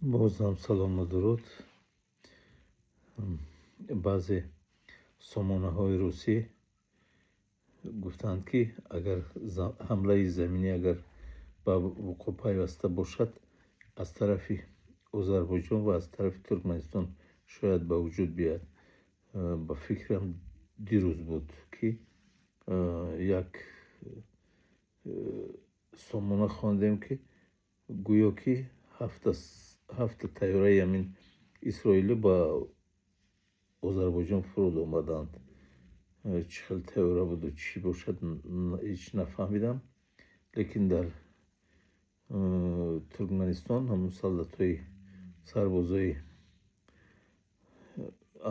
бозам салому дуруд. баъзе сомонаҳои русӣ гуфтанд ки агар ҳамлаи заминӣ агар ба вуқӯъ пайваста бошад, аз тарафи озарбойҷон ва аз тарафи туркманистон шояд ба вуҷуд биёяд. ба фикрам дирӯз буд ки як сомона хондем ки гӯё ки ҳафта тайёраи ҳамин исроилӣ ба озарбойҷон фуруд омаданд. чӣ хел тайёра буду чӣ бошад ҳеҷ нафаҳмидам, лекин дар туркманистон ҳамун солдатҳои сарбозои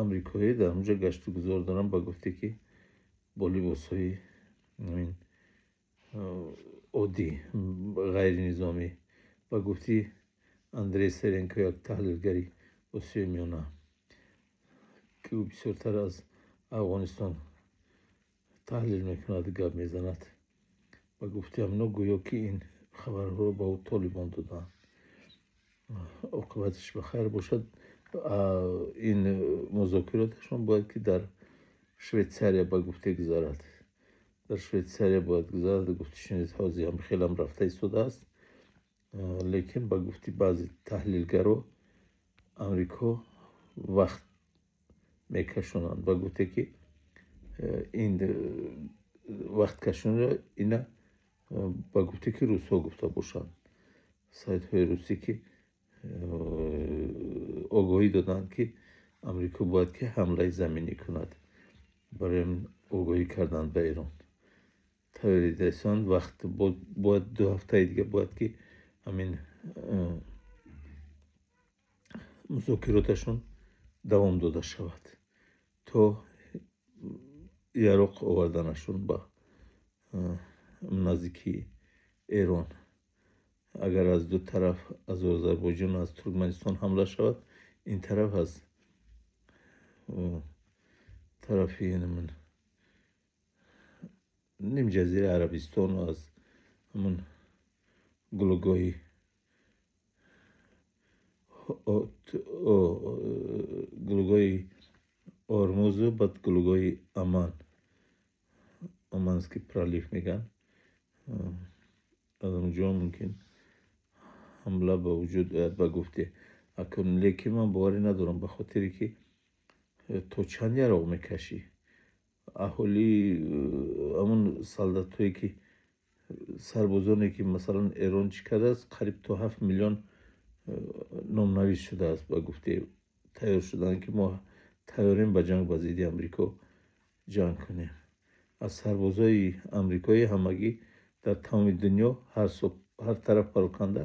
амрикоӣ дар онҷо гашту гузор доранд. ба гуфте ки бо либосҳои оддӣ ғайринизомӣ. ба гуфти Андрей Серенко, як таҳлилгари Осиёи Миёна, ки ӯ бисёртар аз Афғонистон таҳлил мекунад, гап мезанад. ба гуфти ҳамино гӯё ки ин хабарҳоро ба ӯ Толибон доданд. оқибаташ ба хайр бошад. ин музокираташон бояд ки дар Швейтсария ба гуфте гузарад. дар Швейтсария бояд гузарад. гуфти шунидҳози ҳам хелам рафта истодааст. лекин ба гуфти баъзе таҳлилгаро амрико вақт мекашонанд. ба гуфте ки ин вақткашониро ина ба гуфте ки русҳо гуфта бошанд. сайтҳои русӣ ки огоҳӣ доданд ки амрико бояд ки ҳамлаи заминӣ кунад. барои ҳамин огоҳӣ карданд ба Эрон. тавридасон вақт бояд 2 ҳафтаи дига бояд ки ҳамин музокираташон давом дода шавад, то яроқ оварданашон ба наздики Эрон. агар аз ду тараф, аз Озарбойҷон, аз Туркманистон ҳамла шавад, ин тараф аз тарафи нимҷазираи Арабистону аз ҳамн гулугоҳи Ормузу баъд гулугоҳи Аманский пролив меган. аз онҷо мумкин ҳамла ба вуҷуд ояд. ба гуфте акун, лекин ман боварӣ надорам, ба хотире ки то чанд яроқ мекашӣ. аҳоли ҳамун солдатҳое ки сарбозоне ки масалан Эрон чӣ кардааст, қариб то 7 миллион номнавис шудааст. ба гуфте тайёр шуданд ки мо тайёрем ба ҷанг ба зидди Амрико ҷанг кунем. аз сарбозои амрикоӣ ҳамагӣ дар тамоми дунё ҳар тараф пароканда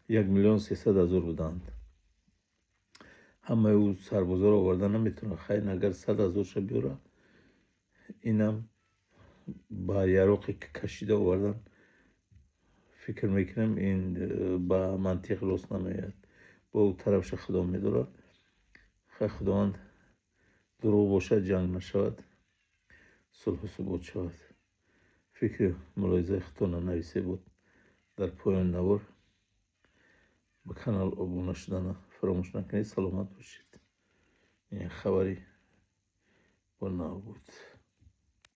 1,300,000 буданд. ҳамаи ӯ сарбозоро оварда наметавонад. хайр агар 100,000ша биёра, инам ба яроқе ки кашида овардан фикр мекунам ин ба мантиқ рост намеояд. бо ӯ тарафша худо медонад. хай худованд дурӯғ бошад, ҷанг нашавад, сулҳу субот шавад. фикри мулоҳизаи худтона нависе буд. дар поёни навор ба канал обуна шудана фаромӯш накунед. саломат бошед. ин хабари бо нав буд.